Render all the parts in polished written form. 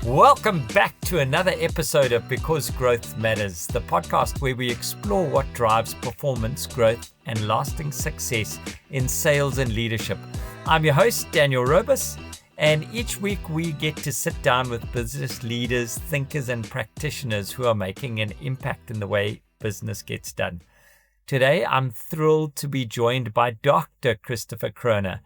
Welcome back to another episode of Because Growth Matters, the podcast where we explore what drives performance, growth, and lasting success in sales and leadership. I'm your host, Daniel Robus, and each week we get to sit down with business leaders, thinkers, and practitioners who are making an impact in the way business gets done. Today, I'm thrilled to be joined by Dr. Christopher Croner.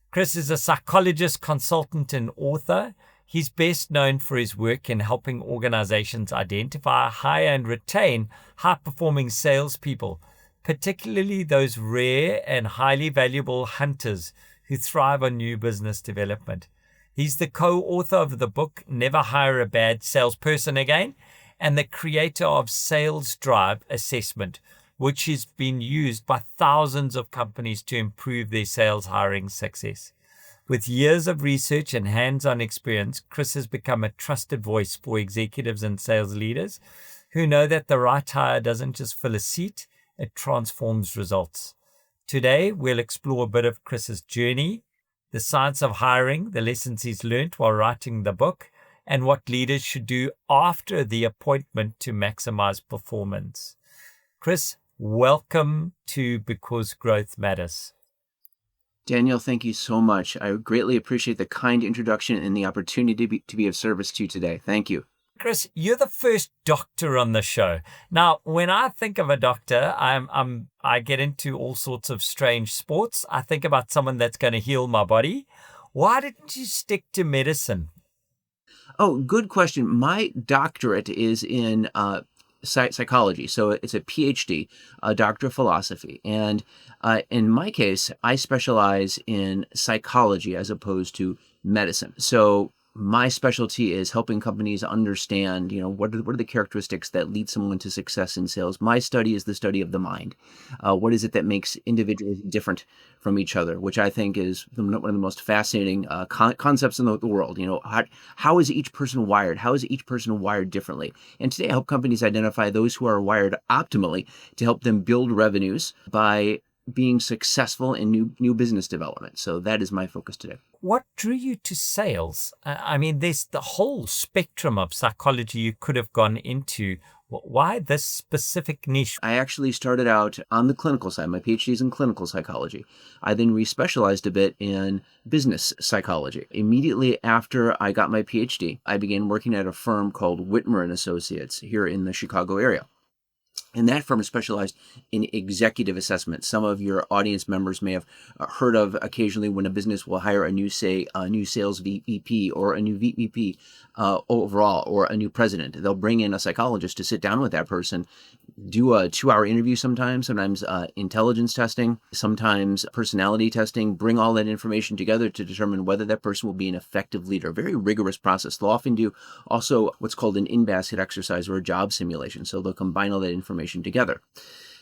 Chris is a psychologist, consultant, and author. He's best known for his work in helping organizations identify, hire, and retain high-performing salespeople, particularly those rare and highly valuable hunters who thrive on new business development. He's the co-author of the book, Never Hire a Bad Salesperson Again, and the creator of Sales Drive Assessment, which has been used by thousands of companies to improve their sales hiring success. With years of research and hands-on experience, Chris has become a trusted voice for executives and sales leaders who know that the right hire doesn't just fill a seat, it transforms results. Today, we'll explore a bit of Chris's journey, the science of hiring, the lessons he's learned while writing the book, and what leaders should do after the appointment to maximize performance. Chris, welcome to Because Growth Matters. Daniel, thank you so much. I greatly appreciate the kind introduction and the opportunity to be of service to you today. Thank you. Chris, you're the first doctor on the show. Now, when I think of a doctor, I get into all sorts of strange sports. I think about someone that's going to heal my body. Why didn't you stick to medicine? Oh, good question. My doctorate is in psychology. So it's a PhD, a doctor of philosophy. And in my case, I specialize in psychology as opposed to medicine. So my specialty is helping companies understand, what are the characteristics that lead someone to success in sales. My study is the study of the mind. What is it that makes individuals different from each other, which I think is one of the most fascinating concepts in the world. How is each person wired? How is each person wired differently? And today I help companies identify those who are wired optimally to help them build revenues by being successful in new business development. So that is my focus today. What drew you to sales? I mean, there's the whole spectrum of psychology you could have gone into. Why this specific niche? I actually started out on the clinical side. My PhD is in clinical psychology. I then respecialized a bit in business psychology. Immediately after I got my PhD, I began working at a firm called Whitmer and Associates here in the Chicago area. And that firm is specialized in executive assessment. Some of your audience members may have heard of occasionally when a business will hire a new sales VP or a new VP overall, or a new president. They'll bring in a psychologist to sit down with that person, do a 2-hour interview sometimes intelligence testing, sometimes personality testing, bring all that information together to determine whether that person will be an effective leader. A very rigorous process. They'll often do also what's called an in-basket exercise or a job simulation. So they'll combine all that information together.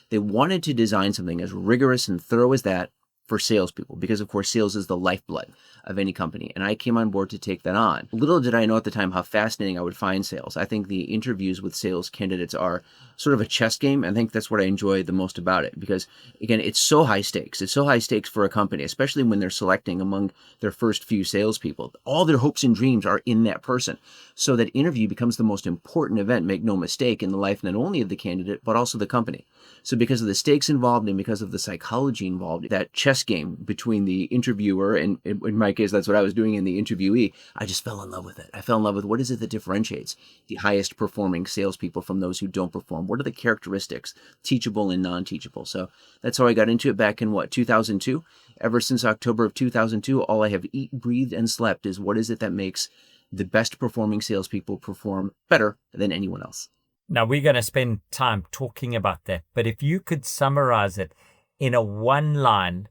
They wanted to design something as rigorous and thorough as that for salespeople, because of course sales is the lifeblood of any company. And I came on board to take that on. Little did I know at the time how fascinating I would find sales. I think the interviews with sales candidates are sort of a chess game. I think that's what I enjoy the most about it, because again, it's so high stakes. It's so high stakes for a company, especially when they're selecting among their first few salespeople. All their hopes and dreams are in that person. So that interview becomes the most important event, make no mistake, in the life not only of the candidate, but also the company. So because of the stakes involved and because of the psychology involved, that chess game between the interviewer and, in my case, that's what I was doing, in the interviewee, I just fell in love with it. I fell in love with what is it that differentiates the highest performing salespeople from those who don't perform? What are the characteristics, teachable and non-teachable? So that's how I got into it back in 2002. Ever since October of 2002, all I have eaten, breathed, and slept is what is it that makes the best performing salespeople perform better than anyone else. Now, we're going to spend time talking about that, but if you could summarize it in a one line,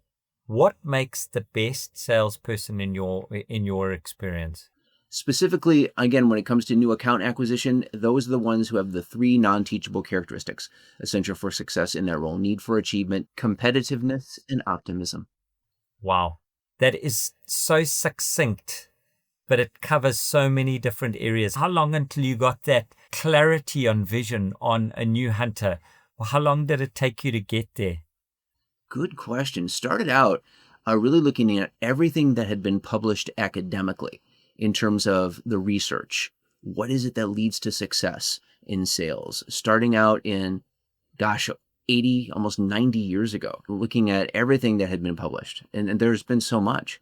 what makes the best salesperson in your experience? Specifically, again, when it comes to new account acquisition, those are the ones who have the 3 non-teachable characteristics essential for success in their role: need for achievement, competitiveness, and optimism. Wow, that is so succinct, but it covers so many different areas. How long until you got that clarity on vision on a new hunter? Well, how long did it take you to get there? Good question. Started out really looking at everything that had been published academically in terms of the research, what is it that leads to success in sales? Starting out in, 80, almost 90 years ago, looking at everything that had been published. And there's been so much,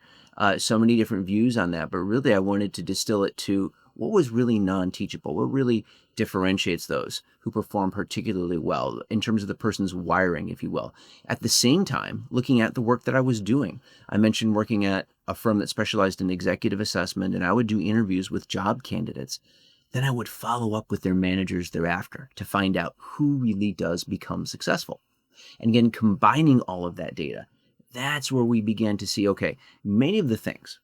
so many different views on that. But really, I wanted to distill it to what was really non-teachable, what really differentiates those who perform particularly well in terms of the person's wiring, if you will. At the same time, looking at the work that I was doing. I mentioned working at a firm that specialized in executive assessment, and I would do interviews with job candidates. Then I would follow up with their managers thereafter to find out who really does become successful. And again, combining all of that data, that's where we began to see, okay, many of the things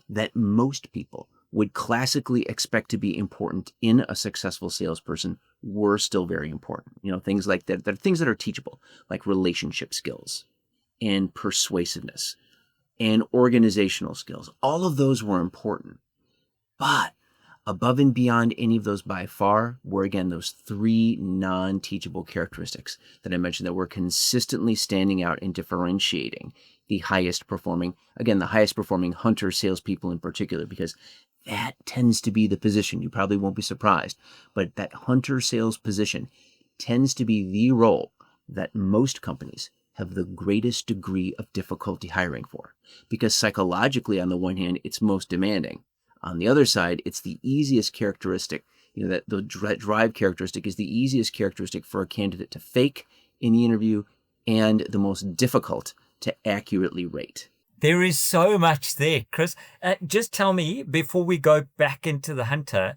that most people would classically expect to be important in a successful salesperson were still very important. Things like that, things that are teachable, like relationship skills and persuasiveness and organizational skills. All of those were important. But above and beyond any of those by far were, again, those three non-teachable characteristics that I mentioned that were consistently standing out and differentiating the highest performing hunter salespeople in particular, because that tends to be the position. You probably won't be surprised, but that hunter sales position tends to be the role that most companies have the greatest degree of difficulty hiring for, because psychologically, on the one hand, it's most demanding. On the other side, it's the easiest characteristic, that the drive characteristic is the easiest characteristic for a candidate to fake in the interview and the most difficult to accurately rate. There is so much there, Chris. Just tell me, before we go back into the hunter,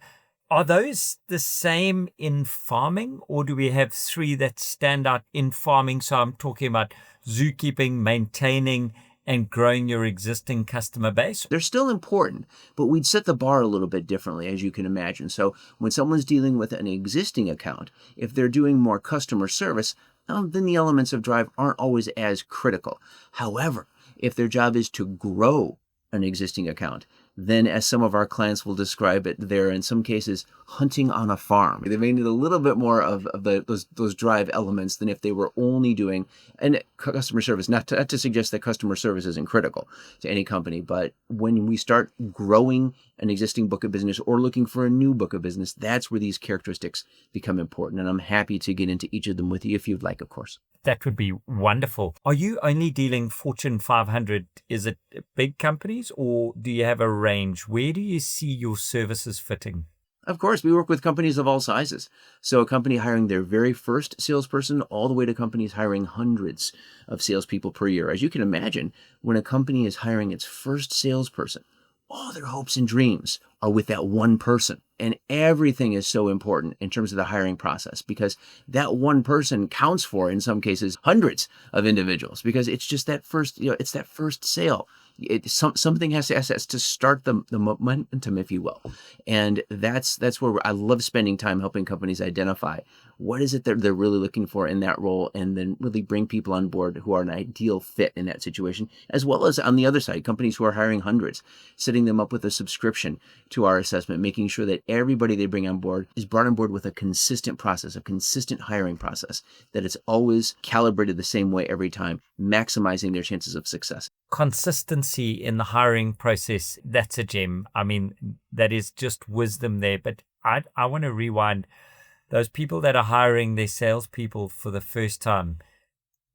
are those the same in farming, or do we have three that stand out in farming? So I'm talking about zookeeping, maintaining, and growing your existing customer base. They're still important, but we'd set the bar a little bit differently, as you can imagine. So when someone's dealing with an existing account, if they're doing more customer service, then the elements of drive aren't always as critical. However, if their job is to grow an existing account, then, as some of our clients will describe it, they're in some cases hunting on a farm. They may need a little bit more of those drive elements than if they were only doing customer service. Not to suggest that customer service isn't critical to any company, but when we start growing an existing book of business or looking for a new book of business, that's where these characteristics become important. And I'm happy to get into each of them with you if you'd like, of course. That would be wonderful. Are you only dealing Fortune 500? Is it big companies, or do you have a range? Where do you see your services fitting? Of course, we work with companies of all sizes. So a company hiring their very first salesperson all the way to companies hiring hundreds of salespeople per year. As you can imagine, when a company is hiring its first salesperson, all their hopes and dreams are with that one person. And everything is so important in terms of the hiring process, because that one person counts for, in some cases, hundreds of individuals, because it's just that first, it's that first sale. Something has to start the momentum, if you will. And that's where I love spending time helping companies identify what is it that they're really looking for in that role, and then really bring people on board who are an ideal fit in that situation, as well as on the other side, companies who are hiring hundreds, setting them up with a subscription to our assessment, making sure that everybody they bring on board is brought on board with a consistent process, a consistent hiring process, that it's always calibrated the same way every time, maximizing their chances of success. Consistency in the hiring process, that's a gem. I mean, that is just wisdom there. But I want to rewind. Those people that are hiring their salespeople for the first time,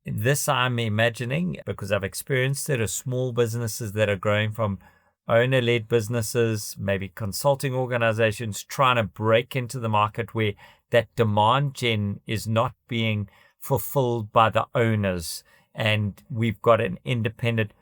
this I'm imagining, because I've experienced it, are small businesses that are growing from owner-led businesses, maybe consulting organizations, trying to break into the market where that demand gen is not being fulfilled by the owners, and we've got an independent.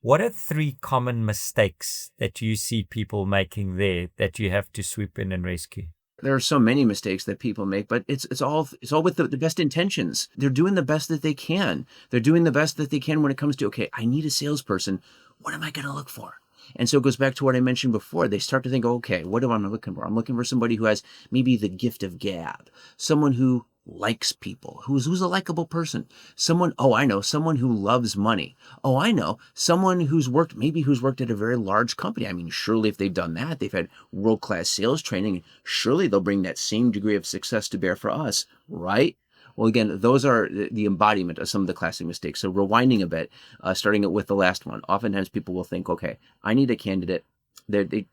What are three common mistakes that you see people making there that you have to swoop in and rescue? There are so many mistakes that people make, but it's all with the best intentions. They're doing the best that they can. They're doing the best that they can when it comes to, okay, I need a salesperson. What am I going to look for? And so it goes back to what I mentioned before. They start to think, okay, what am I looking for? I'm looking for somebody who has maybe the gift of gab, someone who likes people, who's a likable person, someone who loves money. Oh, I know, someone who's worked at a very large company. I mean, surely if they've done that, they've had world-class sales training, surely they'll bring that same degree of success to bear for us, right? Well, again, those are the embodiment of some of the classic mistakes. So rewinding a bit, starting with the last one, oftentimes people will think, okay, I need a candidate They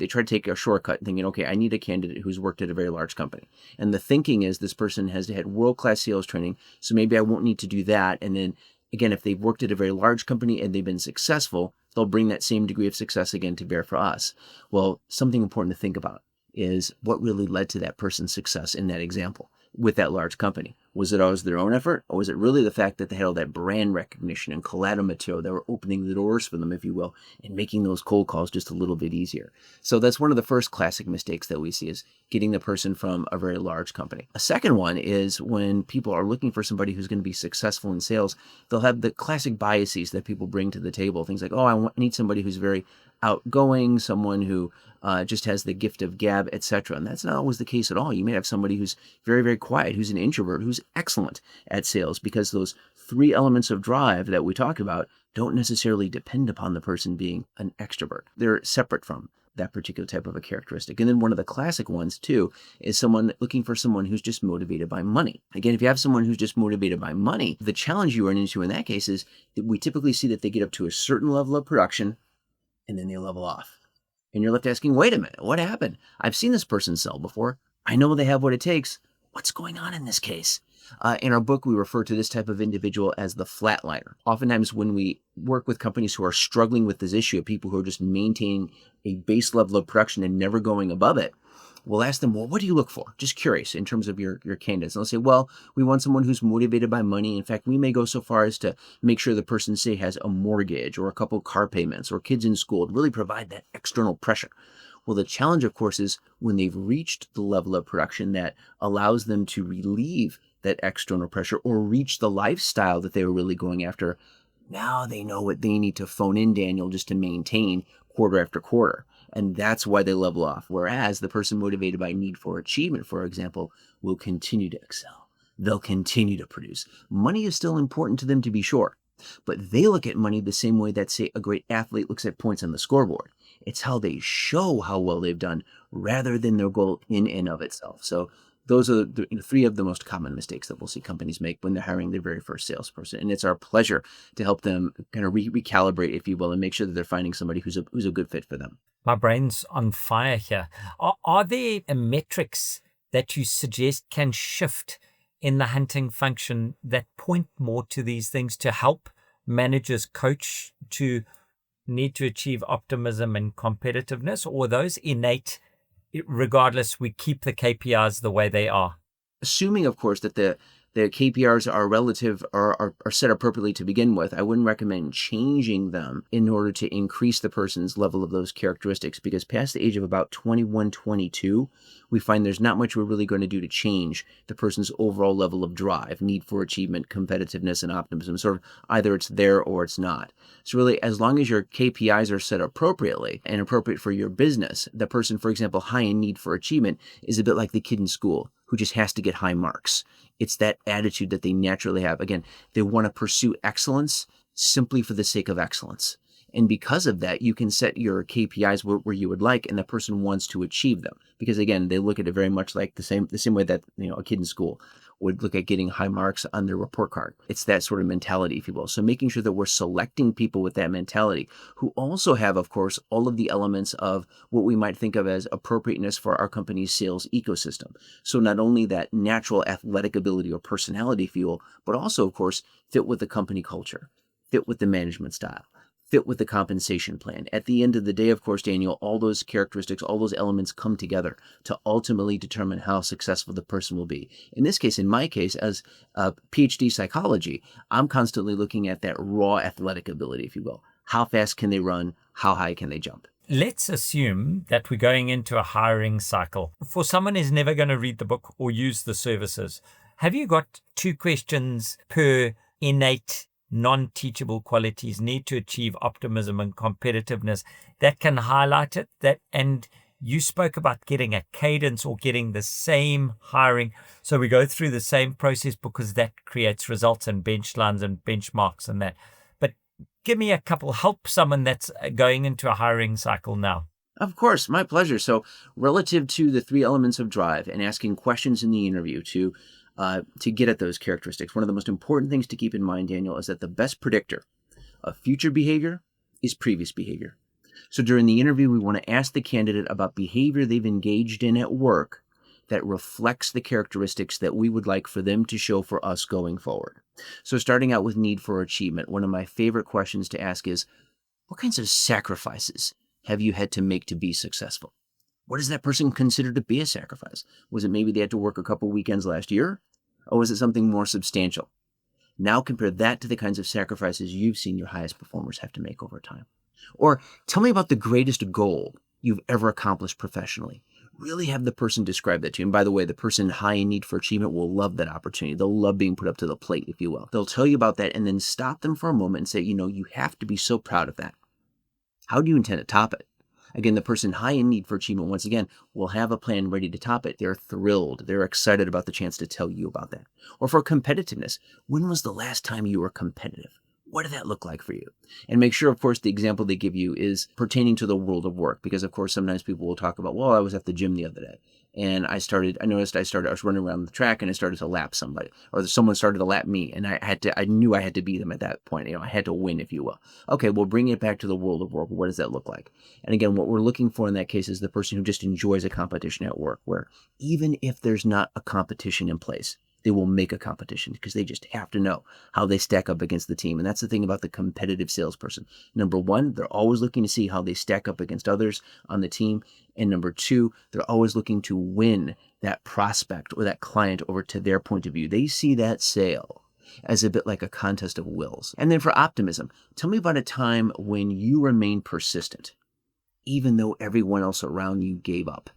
try to take a shortcut thinking, okay, I need a candidate who's worked at a very large company. And the thinking is this person has had world-class sales training, so maybe I won't need to do that. And then again, if they've worked at a very large company and they've been successful, they'll bring that same degree of success again to bear for us. Well, something important to think about is what really led to that person's success in that example with that large company. Was it always their own effort, or was it really the fact that they had all that brand recognition and collateral material that were opening the doors for them, if you will, and making those cold calls just a little bit easier? So that's one of the first classic mistakes that we see, is getting the person from a very large company. A second one is when people are looking for somebody who's going to be successful in sales, they'll have the classic biases that people bring to the table. Things like, oh, I need somebody who's very outgoing, someone who just has the gift of gab, etc. And that's not always the case at all. You may have somebody who's very, very quiet, who's an introvert, who's excellent at sales, because those three elements of drive that we talk about don't necessarily depend upon the person being an extrovert. They're separate from that particular type of a characteristic. And then one of the classic ones too is someone looking for someone who's just motivated by money. Again, if you have someone who's just motivated by money, the challenge you run into in that case is that we typically see that they get up to a certain level of production and then they level off. And you're left asking, wait a minute, what happened? I've seen this person sell before. I know they have what it takes. What's going on in this case? In our book, we refer to this type of individual as the flatliner. Oftentimes when we work with companies who are struggling with this issue of people who are just maintaining a base level of production and never going above it, we'll ask them, well, what do you look for? Just curious in terms of your candidates. And they'll say, well, we want someone who's motivated by money. In fact, we may go so far as to make sure the person, say, has a mortgage or a couple car payments or kids in school to really provide that external pressure. Well, the challenge, of course, is when they've reached the level of production that allows them to relieve that external pressure or reach the lifestyle that they were really going after. Now they know what they need to phone in, Daniel, just to maintain quarter after quarter. And that's why they level off. Whereas the person motivated by need for achievement, for example, will continue to excel. They'll continue to produce. Money is still important to them, to be sure, but they look at money the same way that, say, a great athlete looks at points on the scoreboard. It's how they show how well they've done rather than their goal in and of itself. So those are the three of the most common mistakes that we'll see companies make when they're hiring their very first salesperson. And it's our pleasure to help them kind of recalibrate, if you will, and make sure that they're finding somebody who's a good fit for them. My brain's on fire here. Are there metrics that you suggest can shift in the hunting function that point more to these things to help managers coach to need to achieve optimism and competitiveness, or those innate, regardless, we keep the KPIs the way they are? Assuming, of course, that the KPIs are relative or are set appropriately to begin with, I wouldn't recommend changing them in order to increase the person's level of those characteristics, because past the age of about 21, 22, we find there's not much we're really going to do to change the person's overall level of drive, need for achievement, competitiveness, and optimism. Sort of either it's there or it's not. So really, as long as your KPIs are set appropriately and appropriate for your business, the person, for example, high in need for achievement is a bit like the kid in school who just has to get high marks. It's that attitude that they naturally have. Again, they want to pursue excellence simply for the sake of excellence. And because of that, you can set your KPIs where you would like, and the person wants to achieve them. Because again, they look at it very much like the same way that a kid in school would look at getting high marks on their report card. It's that sort of mentality, if you will. So making sure that we're selecting people with that mentality who also have, of course, all of the elements of what we might think of as appropriateness for our company's sales ecosystem. So not only that natural athletic ability or personality, if you will, but also, of course, fit with the company culture, fit with the management style, fit with the compensation plan. At the end of the day, of course, Daniel, all those characteristics, all those elements come together to ultimately determine how successful the person will be. In this case, in my case, as a PhD psychology, I'm constantly looking at that raw athletic ability, if you will. How fast can they run? How high can they jump? Let's assume that we're going into a hiring cycle. For someone who's never going to read the book or use the services, have you got 2 questions per innate non-teachable qualities, need to achieve optimism and competitiveness, that can highlight it? And you spoke about getting a cadence or getting the same hiring. So we go through the same process because that creates results and bench lines and benchmarks and that. But give me a couple, help someone that's going into a hiring cycle now. Of course, my pleasure. So relative to the 3 elements of drive and asking questions in the interview to get at those characteristics, one of the most important things to keep in mind, Daniel, is that the best predictor of future behavior is previous behavior. So during the interview, we want to ask the candidate about behavior they've engaged in at work that reflects the characteristics that we would like for them to show for us going forward. So starting out with need for achievement, one of my favorite questions to ask is, what kinds of sacrifices have you had to make to be successful? What does that person consider to be a sacrifice? Was it maybe they had to work a couple weekends last year? Or was it something more substantial? Now compare that to the kinds of sacrifices you've seen your highest performers have to make over time. Or tell me about the greatest goal you've ever accomplished professionally. Really have the person describe that to you. And by the way, the person high in need for achievement will love that opportunity. They'll love being put up to the plate, if you will. They'll tell you about that and then stop them for a moment and say, you have to be so proud of that. How do you intend to top it? Again, the person high in need for achievement, once again, will have a plan ready to top it. They're thrilled. They're excited about the chance to tell you about that. Or for competitiveness, when was the last time you were competitive? What did that look like for you? And make sure, of course, the example they give you is pertaining to the world of work. Because, of course, sometimes people will talk about, well, I was at the gym the other day. And I was running around the track and I started to lap somebody. Or someone started to lap me. And I knew I had to beat them at that point. I had to win, if you will. Okay, well, bring it back to the world of work. What does that look like? And again, what we're looking for in that case is the person who just enjoys a competition at work, where even if there's not a competition in place, they will make a competition because they just have to know how they stack up against the team. And that's the thing about the competitive salesperson. Number one, they're always looking to see how they stack up against others on the team. And number two, they're always looking to win that prospect or that client over to their point of view. They see that sale as a bit like a contest of wills. And then for optimism, tell me about a time when you remained persistent, even though everyone else around you gave up.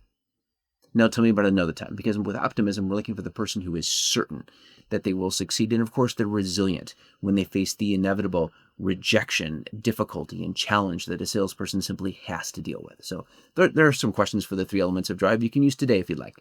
Now tell me about another time, because with optimism, we're looking for the person who is certain that they will succeed. And of course, they're resilient when they face the inevitable rejection, difficulty, and challenge that a salesperson simply has to deal with. So there are some questions for the 3 elements of drive you can use today if you'd like.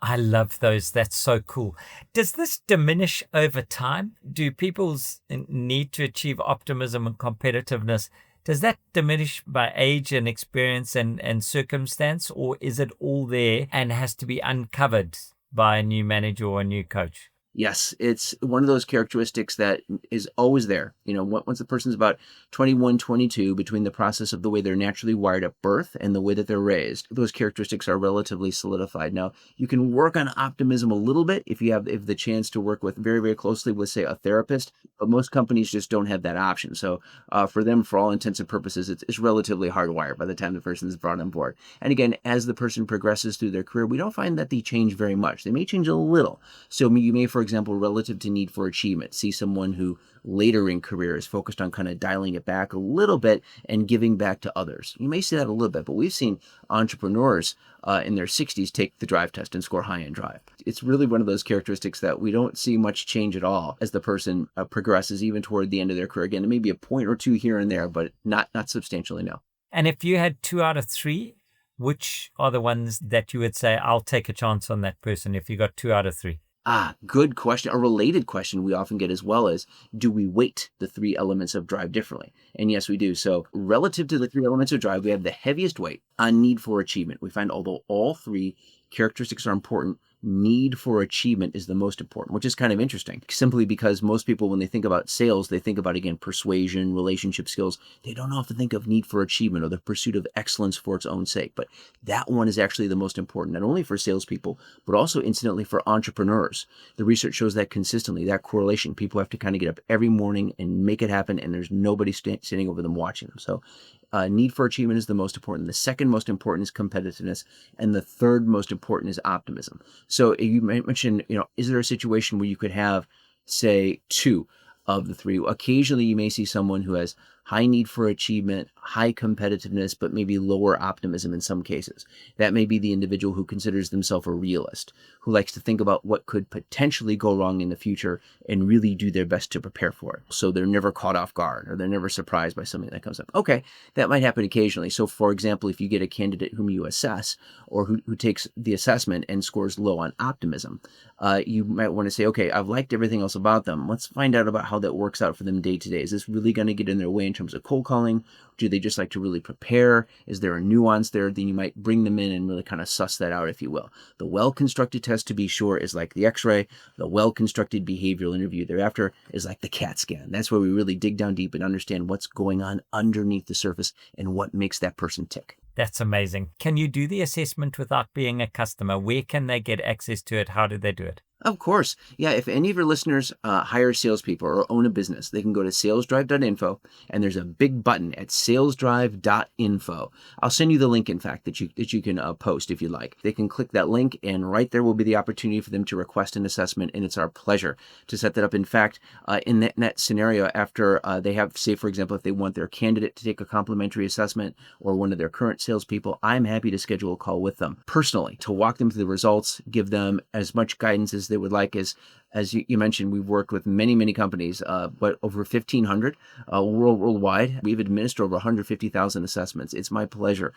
I love those. That's so cool. Does this diminish over time? Do people's need to achieve optimism and competitiveness, does that diminish by age and experience and circumstance, or is it all there and has to be uncovered by a new manager or a new coach? Yes, it's one of those characteristics that is always there. Once the person's about 21, 22, between the process of the way they're naturally wired at birth and the way that they're raised, those characteristics are relatively solidified. Now, you can work on optimism a little bit if you have the chance to work with very, very closely with, say, a therapist, but most companies just don't have that option. So for them, for all intents and purposes, it's relatively hardwired by the time the person is brought on board. And again, as the person progresses through their career, we don't find that they change very much. They may change a little. So you may, for example, relative to need for achievement, see someone who later in career is focused on kind of dialing it back a little bit and giving back to others. You may see that a little bit, but we've seen entrepreneurs in their 60s take the drive test and score high in drive. It's really one of those characteristics that we don't see much change at all as the person progresses even toward the end of their career. Again, it may be a point or two here and there, but not substantially, no. And if you had 2 out of 3, which are the ones that you would say, I'll take a chance on that person if you got 2 out of 3? Good question. A related question we often get as well is, do we weight the 3 elements of drive differently? And yes, we do. So relative to the 3 elements of drive, we have the heaviest weight on need for achievement. We find although all 3 characteristics are important, need for achievement is the most important, which is kind of interesting, simply because most people, when they think about sales, they think about, again, persuasion, relationship skills. They don't often think of need for achievement or the pursuit of excellence for its own sake. But that one is actually the most important, not only for salespeople, but also incidentally for entrepreneurs. The research shows that consistently, that correlation. People have to kind of get up every morning and make it happen, and there's nobody sitting over them watching them. So need for achievement is the most important. The second most important is competitiveness. And the third most important is optimism. So you mentioned, is there a situation where you could have, say, 2 of the 3? Occasionally, you may see someone who has high need for achievement, high competitiveness, but maybe lower optimism in some cases. That may be the individual who considers themselves a realist, who likes to think about what could potentially go wrong in the future and really do their best to prepare for it. So they're never caught off guard or they're never surprised by something that comes up. Okay, that might happen occasionally. So for example, if you get a candidate whom you assess or who takes the assessment and scores low on optimism, you might want to say, okay, I've liked everything else about them. Let's find out about how that works out for them day to day. Is this really going to get in their way in terms of cold calling? Do they just like to really prepare? Is there a nuance there? Then you might bring them in and really kind of suss that out, if you will. The well-constructed test, to be sure, is like the x-ray. The well-constructed behavioral interview thereafter is like the CAT scan. That's where we really dig down deep and understand what's going on underneath the surface and what makes that person tick. That's amazing. Can you do the assessment without being a customer? Where can they get access to it? How do they do it? Of course. Yeah, if any of your listeners hire salespeople or own a business, they can go to salesdrive.info, and there's a big button at salesdrive.info. I'll send you the link, in fact, that you can post if you like. They can click that link, and right there will be the opportunity for them to request an assessment, and it's our pleasure to set that up. In fact, in that scenario, after they have, say, for example, if they want their candidate to take a complimentary assessment or one of their current salespeople, I'm happy to schedule a call with them personally to walk them through the results, give them as much guidance as they would like. As you mentioned, we've worked with many companies, but over 1,500 worldwide. We've administered over 150,000 assessments. It's my pleasure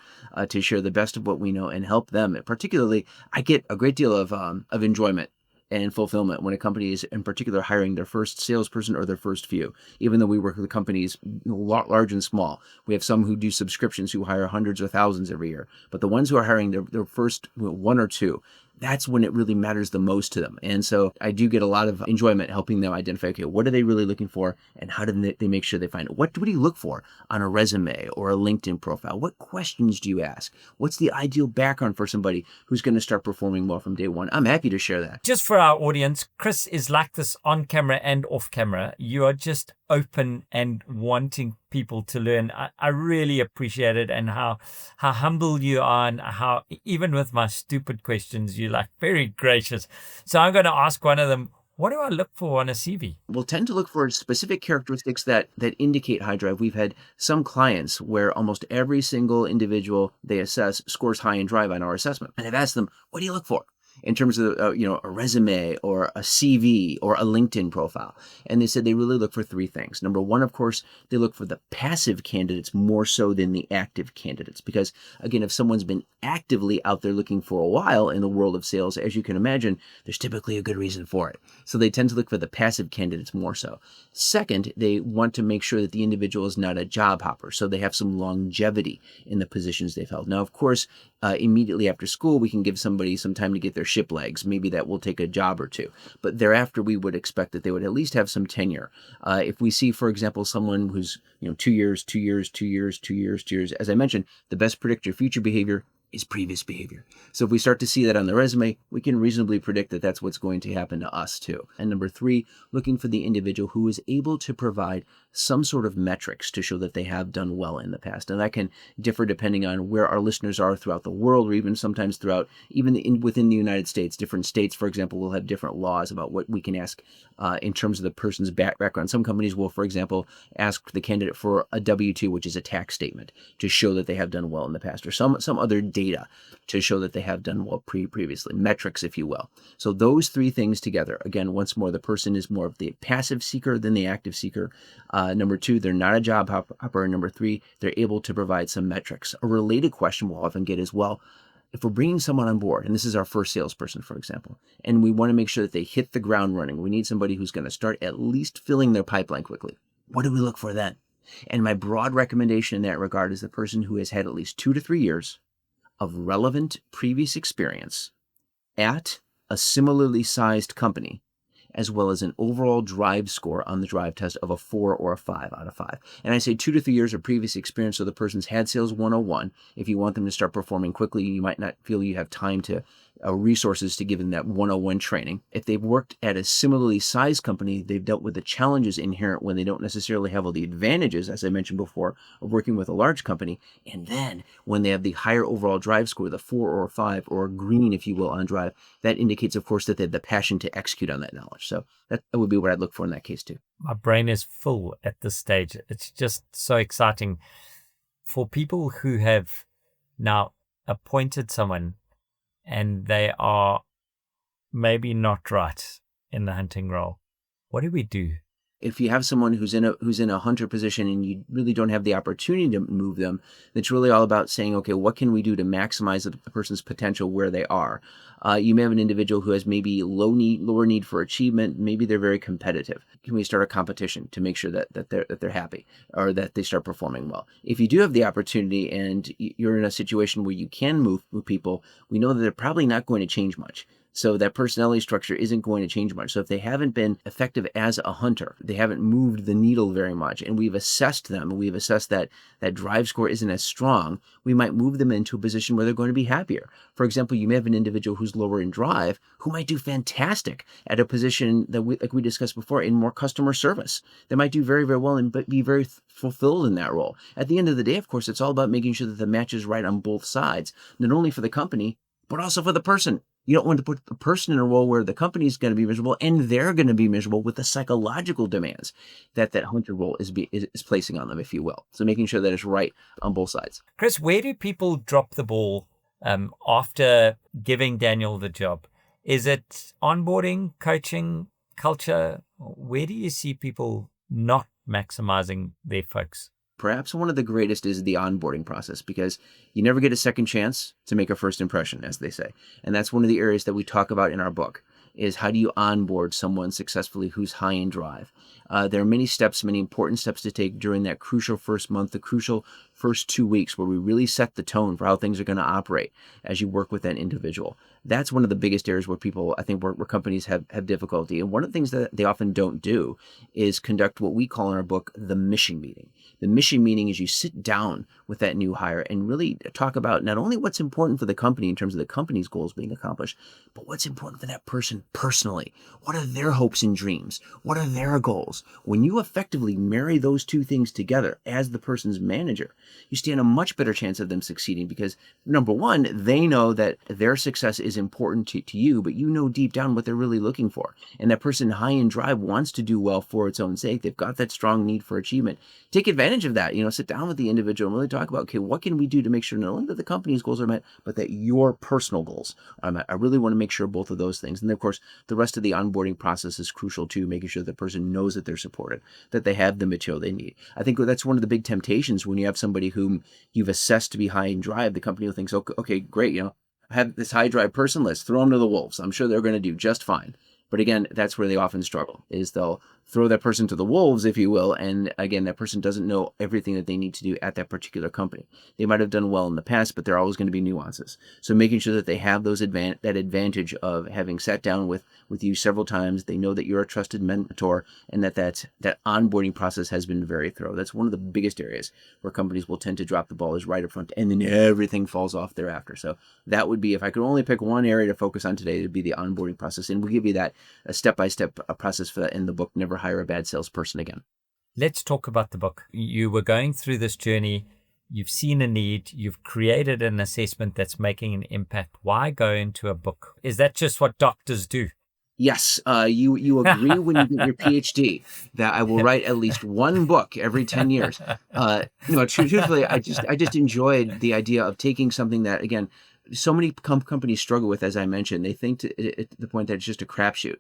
to share the best of what we know and help them. And particularly, I get a great deal of enjoyment and fulfillment when a company is in particular hiring their first salesperson or their first few. Even though we work with companies large and small, we have some who do subscriptions who hire hundreds or thousands every year. But the ones who are hiring their first one or two, that's when it really matters the most to them. And so I do get a lot of enjoyment helping them identify, okay, what are they really looking for and how do they make sure they find it? What do you look for on a resume or a LinkedIn profile? What questions do you ask? What's the ideal background for somebody who's going to start performing well from day one? I'm happy to share that. Just for our audience, Chris is like this on camera and off camera. You are just open and wanting people to learn. I really appreciate it, and how humble you are, and how even with my stupid questions, you're like very gracious. So I'm going to ask one of them, what do I look for on a CV? We'll tend to look for specific characteristics that indicate high drive. We've had some clients where almost every single individual they assess scores high in drive on our assessment. And I've asked them, what do you look for in terms of a resume or a CV or a LinkedIn profile? And they said they really look for three things. Number one, of course, they look for the passive candidates more so than the active candidates. Because again, if someone's been actively out there looking for a while in the world of sales, as you can imagine, there's typically a good reason for it. So they tend to look for the passive candidates more so. Second, they want to make sure that the individual is not a job hopper, so they have some longevity in the positions they've held. Now, of course, immediately after school, we can give somebody some time to get their ship legs. Maybe that will take a job or two. But thereafter, we would expect that they would at least have some tenure. If we see, for example, someone who's 2 years, 2 years, 2 years, 2 years, 2 years, as I mentioned, the best predictor of future behavior is previous behavior. So if we start to see that on the resume, we can reasonably predict that that's what's going to happen to us too. And number three, looking for the individual who is able to provide some sort of metrics to show that they have done well in the past. And that can differ depending on where our listeners are throughout the world, or even sometimes throughout, within the United States. Different states, for example, will have different laws about what we can ask in terms of the person's background. Some companies will, for example, ask the candidate for a W-2, which is a tax statement, to show that they have done well in the past, or some other data to show that they have done well previously, metrics, if you will. So those three things together, again, once more, the person is more of the passive seeker than the active seeker. Number two, they're not a job hopper. And number three, they're able to provide some metrics. A related question we'll often get as well, if we're bringing someone on board, and this is our first salesperson, for example, and we want to make sure that they hit the ground running, we need somebody who's going to start at least filling their pipeline quickly. What do we look for then? And my broad recommendation in that regard is the person who has had at least 2 to 3 years of relevant previous experience at a similarly sized company, as well as an overall drive score on the drive test of a 4 or a 5 out of 5. And I say 2 to 3 years of previous experience, so the person's had sales 101. If you want them to start performing quickly, you might not feel you have time to resources to give them that 101 training. If they've worked at a similarly sized company, they've dealt with the challenges inherent when they don't necessarily have all the advantages, as I mentioned before, of working with a large company. And then when they have the higher overall drive score, the 4 or 5 or green, if you will, on drive, that indicates, of course, that they have the passion to execute on that knowledge. So that would be what I'd look for in that case too. My brain is full at this stage. It's just so exciting for people who have now appointed someone and they are maybe not right in the hunting role. What do we do? If you have someone who's in a hunter position and you really don't have the opportunity to move them, it's really all about saying, okay, what can we do to maximize the person's potential where they are? You may have an individual who has maybe lower need for achievement. Maybe they're very competitive. Can we start a competition to make sure that they're happy or that they start performing well? If you do have the opportunity and you're in a situation where you can move people, we know that they're probably not going to change much. So that personality structure isn't going to change much. So if they haven't been effective as a hunter, they haven't moved the needle very much, and we've assessed them, and we've assessed that that drive score isn't as strong, we might move them into a position where they're going to be happier. For example, you may have an individual who's lower in drive who might do fantastic at a position that like we discussed before, in more customer service. They might do very, very well and be very fulfilled in that role. At the end of the day, of course, it's all about making sure that the match is right on both sides, not only for the company, but also for the person. You don't want to put the person in a role where the company's going to be miserable and they're going to be miserable with the psychological demands that hunter role is placing on them, if you will. So making sure that it's right on both sides. Chris, where do people drop the ball after giving Daniel the job? Is it onboarding, coaching, culture? Where do you see people not maximizing their folks? Perhaps one of the greatest is the onboarding process, because you never get a second chance to make a first impression, as they say. And that's one of the areas that we talk about in our book, is how do you onboard someone successfully who's high in drive? There are many steps, many important steps to take during that crucial first month, the crucial first 2 weeks, where we really set the tone for how things are going to operate as you work with that individual. That's one of the biggest areas where people, I think, where companies have difficulty. And one of the things that they often don't do is conduct what we call in our book the mission meeting. The mission meeting is you sit down with that new hire and really talk about not only what's important for the company in terms of the company's goals being accomplished, but what's important for that person personally. What are their hopes and dreams? What are their goals? When you effectively marry those two things together as the person's manager, you stand a much better chance of them succeeding, because number one, they know that their success is important to you, but you know deep down what they're really looking for. And that person high in drive wants to do well for its own sake. They've got that strong need for achievement. Take advantage of that. Sit down with the individual and really talk about, okay, what can we do to make sure not only that the company's goals are met, but that your personal goals are met. I really want to make sure both of those things. And then, of course, the rest of the onboarding process is crucial too, making sure the person knows that they're supported, that they have the material they need. I think that's one of the big temptations when you have somebody whom you've assessed to be high in drive. The company will think, okay, great, I have this high drive person, let's throw them to the wolves. I'm sure they're going to do just fine. But again, that's where they often struggle, is they'll throw that person to the wolves, if you will. And again, that person doesn't know everything that they need to do at that particular company. They might have done well in the past, but there are always going to be nuances. So making sure that they have that advantage of having sat down with you several times, they know that you're a trusted mentor, and that onboarding process has been very thorough. That's one of the biggest areas where companies will tend to drop the ball, is right up front, and then everything falls off thereafter. So that would be, if I could only pick one area to focus on today, it would be the onboarding process. And we'll give you that a step-by-step process for that in the book, Never Hire a Bad Salesperson Again. Let's talk about the book. You were going through this journey. You've seen a need. You've created an assessment that's making an impact. Why go into a book? Is that just what doctors do? Yes, you agree when you get your PhD that I will write at least one book every 10 years. Truthfully, I just enjoyed the idea of taking something that, again, so many companies struggle with, as I mentioned. They think to the point that it's just a crapshoot,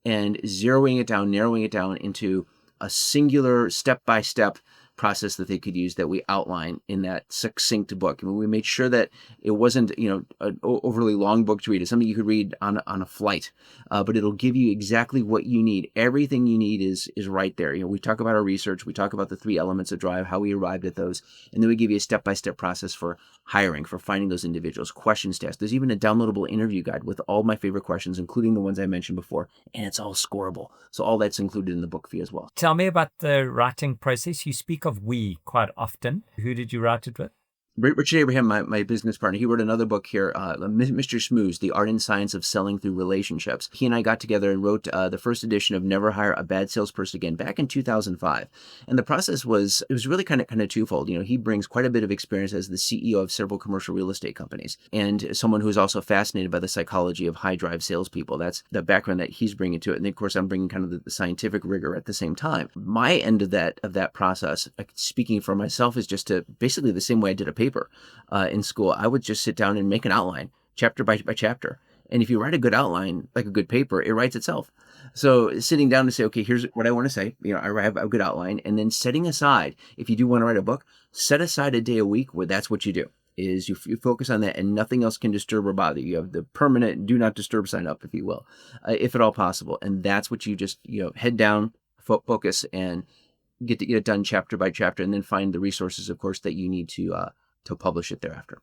and narrowing it down into a singular step-by-step process that they could use that we outline in that succinct book. I mean, we made sure that it wasn't, an overly long book to read. It's something you could read on a flight, but it'll give you exactly what you need. Everything you need is right there. We talk about our research, we talk about the 3 elements of drive, how we arrived at those, and then we give you a step-by-step process for hiring, for finding those individuals, questions to ask. There's even a downloadable interview guide with all my favorite questions, including the ones I mentioned before, and it's all scoreable. So all that's included in the book for you as well. Tell me about the writing process. You speak of we quite often. Who did you write it with? Richard Abraham, my business partner, he wrote another book here, Mr. Smooze, The Art and Science of Selling Through Relationships. He and I got together and wrote the first edition of Never Hire a Bad Salesperson Again back in 2005. And the process was really kind of twofold. He brings quite a bit of experience as the CEO of several commercial real estate companies, and someone who's also fascinated by the psychology of high drive salespeople. That's the background that he's bringing to it. And of course, I'm bringing kind of the scientific rigor at the same time. My end of that process, speaking for myself, is just to basically the same way I did a paper in school. I would just sit down and make an outline, chapter by chapter. And if you write a good outline, like a good paper, it writes itself. So sitting down to say, okay, here's what I want to say. I have a good outline, and then setting aside, if you do want to write a book, set aside a day a week where that's what you do. Is you focus on that, and nothing else can disturb or bother you. You have the permanent do not disturb sign up, if you will, if at all possible. And that's what you just head down, focus, and get it done chapter by chapter, and then find the resources, of course, that you need to publish it thereafter.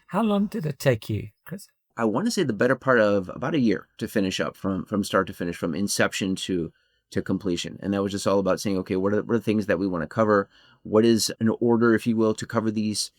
How long did it take you, Chris? I want to say the better part of about a year to finish up from start to finish, from inception to completion. And that was just all about saying, okay, what are the things that we want to cover? What is an order, if you will, to cover these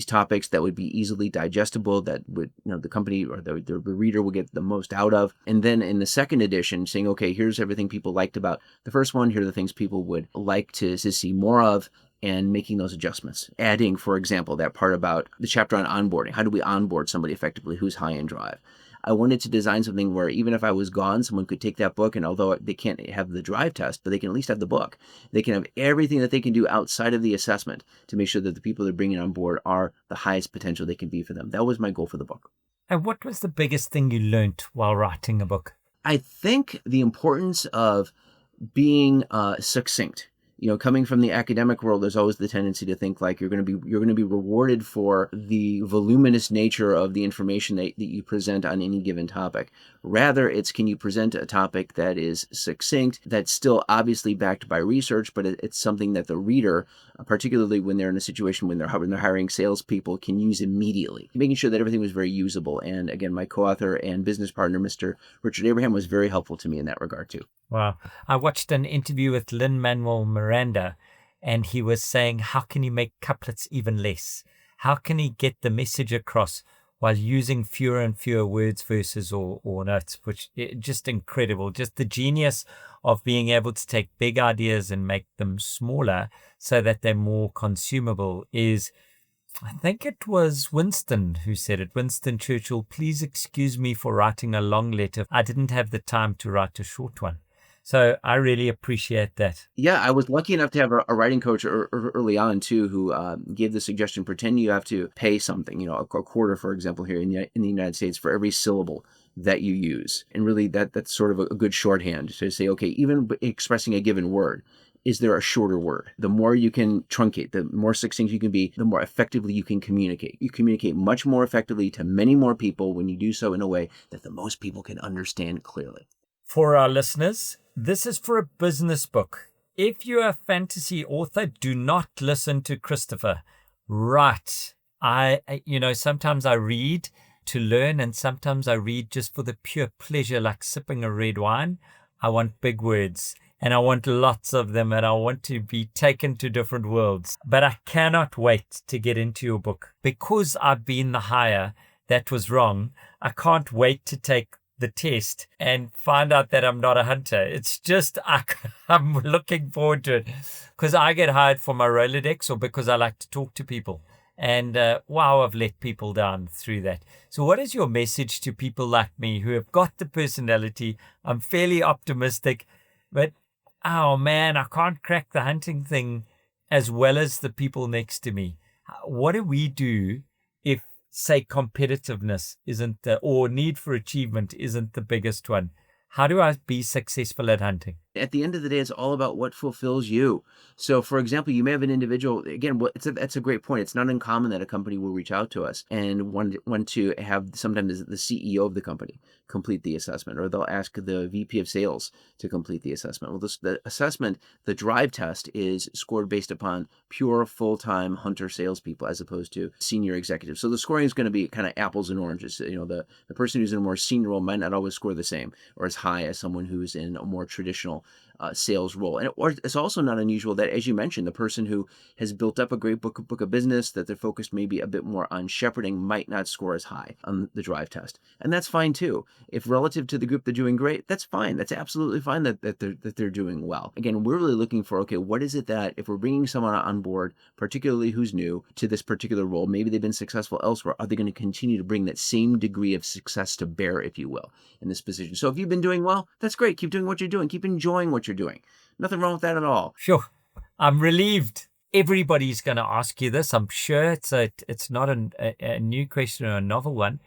topics that would be easily digestible, that would the company or the reader will get the most out of. And then in the second edition, saying, okay, here's everything people liked about the first one. Here are the things people would like to see more of, and making those adjustments. Adding, for example, that part about the chapter on onboarding. How do we onboard somebody effectively who's high in drive? I wanted to design something where even if I was gone, someone could take that book, and although they can't have the drive test, but they can at least have the book. They can have everything that they can do outside of the assessment to make sure that the people they're bringing on board are the highest potential they can be for them. That was my goal for the book. And what was the biggest thing you learned while writing a book? I think the importance of being succinct. Coming from the academic world, there's always the tendency to think like you're going to be rewarded for the voluminous nature of the information that you present on any given topic. Rather, it's, can you present a topic that is succinct, that's still obviously backed by research, but it's something that the reader, particularly when they're in a situation when they're hiring salespeople, can use immediately. Making sure that everything was very usable. And again, my co-author and business partner, Mr. Richard Abraham, was very helpful to me in that regard too. Wow. I watched an interview with Lin-Manuel Miranda, and he was saying, how can he make couplets even less? How can he get the message across while using fewer and fewer words, verses, or notes, which is just incredible. Just the genius of being able to take big ideas and make them smaller so that they're more consumable is, I think it was Winston who said it. Winston Churchill, please excuse me for writing a long letter. I didn't have the time to write a short one. So I really appreciate that. Yeah, I was lucky enough to have a writing coach early on too, who gave the suggestion: pretend you have to pay something, a quarter, for example, here in the United States for every syllable that you use. And really that's sort of a good shorthand to say, okay, even expressing a given word, is there a shorter word? The more you can truncate, the more succinct you can be, the more effectively you can communicate. You communicate much more effectively to many more people when you do so in a way that the most people can understand clearly. For our listeners, this is for a business book. If you're a fantasy author, do not listen to Christopher. Write. Sometimes I read to learn, and sometimes I read just for the pure pleasure, like sipping a red wine. I want big words, and I want lots of them, and I want to be taken to different worlds. But I cannot wait to get into your book. Because I've been the hire that was wrong, I can't wait to take the test and find out that I'm not a hunter. It's just, I'm looking forward to it because I get hired for my Rolodex or because I like to talk to people. And wow, I've let people down through that. So what is your message to people like me who have got the personality? I'm fairly optimistic, but oh man, I can't crack the hunting thing as well as the people next to me. What do we do if, say, competitiveness isn't or need for achievement isn't the biggest one? How do I be successful at hunting? At the end of the day, it's all about what fulfills you. So, for example, you may have an individual, again, that's a great point. It's not uncommon that a company will reach out to us and want to have sometimes the CEO of the company complete the assessment, or they'll ask the VP of sales to complete the assessment. Well, the assessment, the drive test, is scored based upon pure full-time hunter salespeople as opposed to senior executives. So the scoring is going to be kind of apples and oranges. The person who's in a more senior role might not always score the same or as high as someone who's in a more traditional sales role. And it's also not unusual that, as you mentioned, the person who has built up a great book of business, that they're focused maybe a bit more on shepherding, might not score as high on the drive test. And that's fine too. If relative to the group they're doing great, that's fine. That's absolutely fine that they're doing well. Again, we're really looking for, okay, what is it that if we're bringing someone on board, particularly who's new to this particular role, maybe they've been successful elsewhere, are they going to continue to bring that same degree of success to bear, if you will, in this position? So if you've been doing well, that's great. Keep doing what you're doing. Keep enjoying what you're doing. Nothing wrong with that at all. Sure. I'm relieved. Everybody's going to ask you this. I'm sure it's not a new question or a novel one.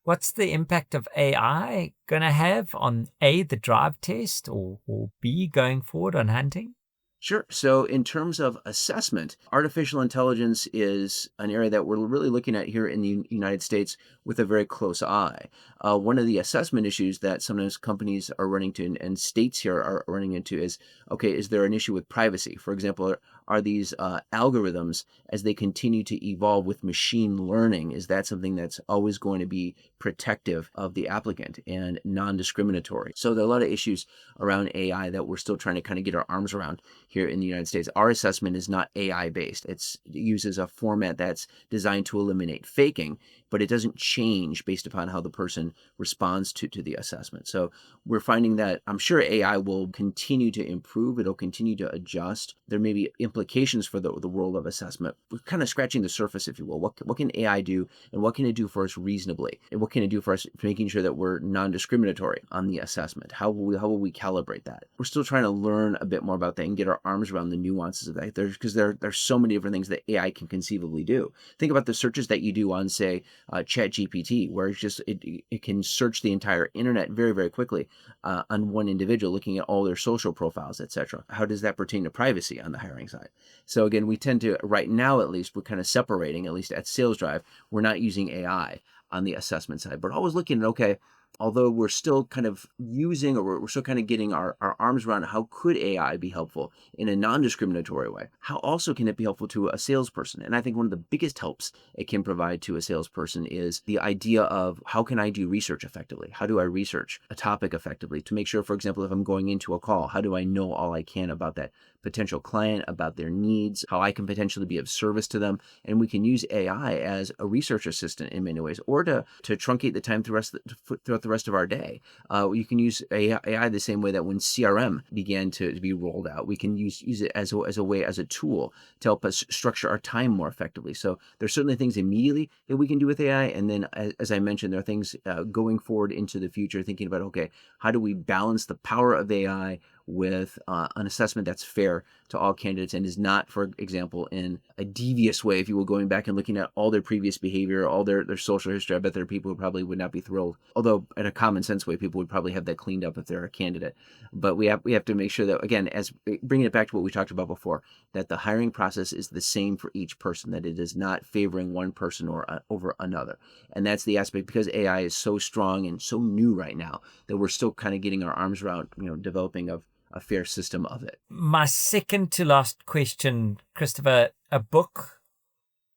What's the impact of AI going to have on A, the drive test, or B, going forward on hunting? Sure. So, in terms of assessment, artificial intelligence is an area that we're really looking at here in the United States with a very close eye. One of the assessment issues that sometimes companies are running to and states here are running into is, okay, is there an issue with privacy? For example, are these algorithms, as they continue to evolve with machine learning, is that something that's always going to be protective of the applicant and non-discriminatory? So, there are a lot of issues around AI that we're still trying to kind of get our arms around here in the United States. Our assessment is not AI based. It uses a format that's designed to eliminate faking, but it doesn't change based upon how the person responds to the assessment. So we're finding that I'm sure AI will continue to improve. It'll continue to adjust. There may be implications for the world of assessment. We're kind of scratching the surface, if you will. What can AI do, and what can it do for us reasonably? And what can it do for us making sure that we're non-discriminatory on the assessment? How will we calibrate that? We're still trying to learn a bit more about that and get our arms around the nuances of that. Because there's so many different things that AI can conceivably do. Think about the searches that you do on, say, ChatGPT, where it can search the entire internet very, very quickly on one individual, looking at all their social profiles, etc. How does that pertain to privacy on the hiring side? So again, we tend to, right now at least, we're kind of separating, at least at Sales Drive, we're not using AI on the assessment side, but always looking at, okay, although we're still kind of using, or we're still kind of getting our arms around how could AI be helpful in a non-discriminatory way, how also can it be helpful to a salesperson? And I think one of the biggest helps it can provide to a salesperson is the idea of, how can I do research effectively? How do I research a topic effectively to make sure, for example, if I'm going into a call, how do I know all I can about that potential client, about their needs, how I can potentially be of service to them? And we can use AI as a research assistant in many ways, or to truncate the time throughout the rest of our day. You can use AI the same way that when CRM began to be rolled out, we can use it as a way, as a tool to help us structure our time more effectively. So there's certainly things immediately that we can do with AI. And then, as I mentioned, there are things going forward into the future, thinking about, okay, how do we balance the power of AI with an assessment that's fair to all candidates and is not, for example, in a devious way, if you will, going back and looking at all their previous behavior, all their social history. I bet there are people who probably would not be thrilled, although in a common sense way, people would probably have that cleaned up if they're a candidate. But we have to make sure that, again, as bringing it back to what we talked about before, that the hiring process is the same for each person, that it is not favoring one person or over another. And that's the aspect, because AI is so strong and so new right now, that we're still kind of getting our arms around, developing a fair system of it. My second to last question, Christopher: a book,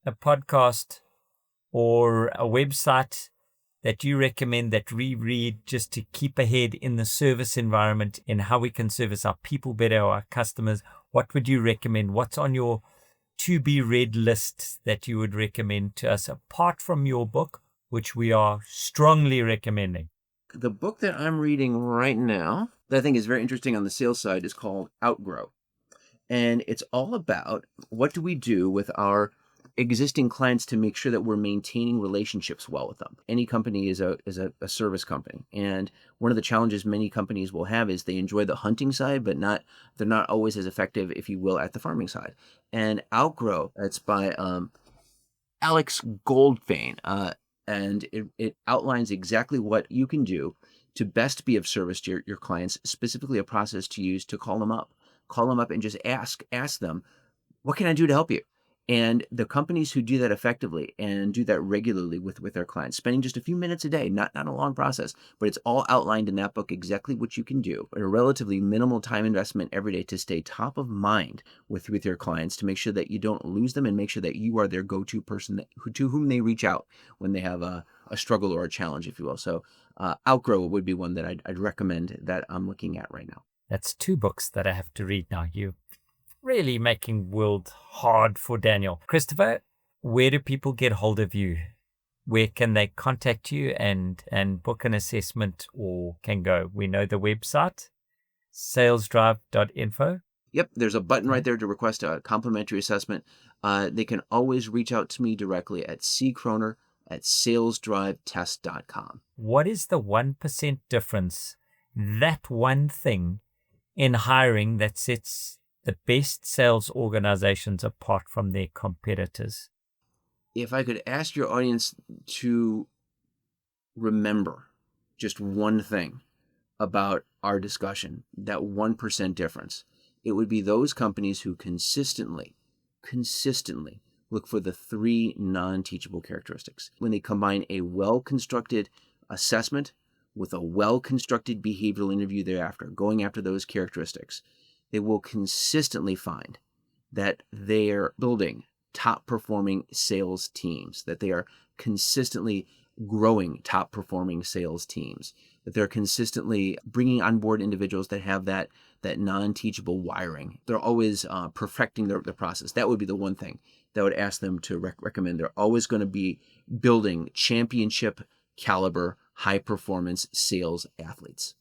a podcast, or a website that you recommend that we read just to keep ahead in the service environment, in how we can service our people better, or our customers? What would you recommend? What's on your to be read list that you would recommend to us, apart from your book, which we are strongly recommending? The book that I'm reading right now that I think is very interesting on the sales side is called Outgrow. And it's all about, what do we do with our existing clients to make sure that we're maintaining relationships well with them. Any company is a service company. And one of the challenges many companies will have is they enjoy the hunting side, but they're not always as effective, if you will, at the farming side. And Outgrow, it's by Alex Goldfein. And it outlines exactly what you can do to best be of service to your clients, specifically a process to use to call them up and just ask them, what can I do to help you? And the companies who do that effectively and do that regularly with their clients, spending just a few minutes a day, not a long process, but it's all outlined in that book, exactly what you can do at a relatively minimal time investment every day to stay top of mind with your clients, to make sure that you don't lose them, and make sure that you are their go-to person to whom they reach out when they have a struggle or a challenge, if you will. So Outgrow would be one that I'd recommend that I'm looking at right now. That's two books that I have to read now. You really making world hard for Daniel. Christopher, where do people get hold of you? Where can they contact you and book an assessment, or can go? We know the website, salesdrive.info. Yep, there's a button right there to request a complimentary assessment. They can always reach out to me directly at ccroner@salesdrivetest.com. What is the 1% difference, that one thing in hiring, that sets the best sales organizations apart from their competitors? If I could ask your audience to remember just one thing about our discussion, that 1% difference, it would be those companies who consistently look for the 3 non-teachable characteristics. When they combine a well-constructed assessment with a well-constructed behavioral interview thereafter, going after those characteristics, they will consistently find that they're building top-performing sales teams, that they are consistently growing top-performing sales teams, that they're consistently bringing on board individuals that have that non-teachable wiring. They're always perfecting their process. That would be the one thing that I would ask them to recommend. They're always going to be building championship caliber, high-performance sales athletes.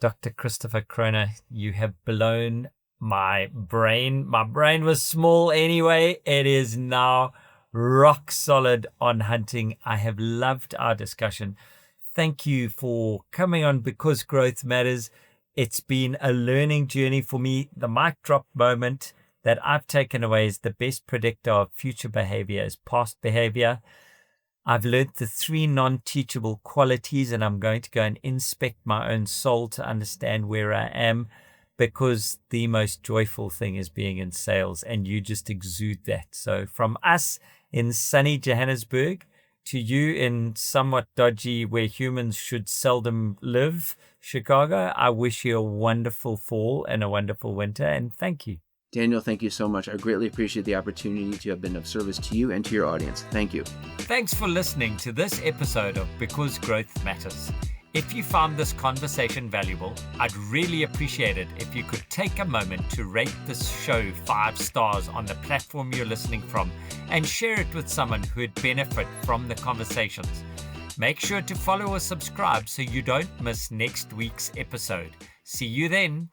Dr. Christopher Croner, you have blown my brain. My brain was small anyway. It is now rock solid on hunting. I have loved our discussion. Thank you for coming on Because Growth Matters. It's been a learning journey for me. The mic drop moment that I've taken away is the best predictor of future behavior is past behavior. I've learned the 3 non-teachable qualities, and I'm going to go and inspect my own soul to understand where I am, because the most joyful thing is being in sales, and you just exude that. So from us in sunny Johannesburg to you in somewhat dodgy, where humans should seldom live, Chicago, I wish you a wonderful fall and a wonderful winter, and thank you. Daniel, thank you so much. I greatly appreciate the opportunity to have been of service to you and to your audience. Thank you. Thanks for listening to this episode of Because Growth Matters. If you found this conversation valuable, I'd really appreciate it if you could take a moment to rate this show 5 stars on the platform you're listening from and share it with someone who'd benefit from the conversations. Make sure to follow or subscribe so you don't miss next week's episode. See you then.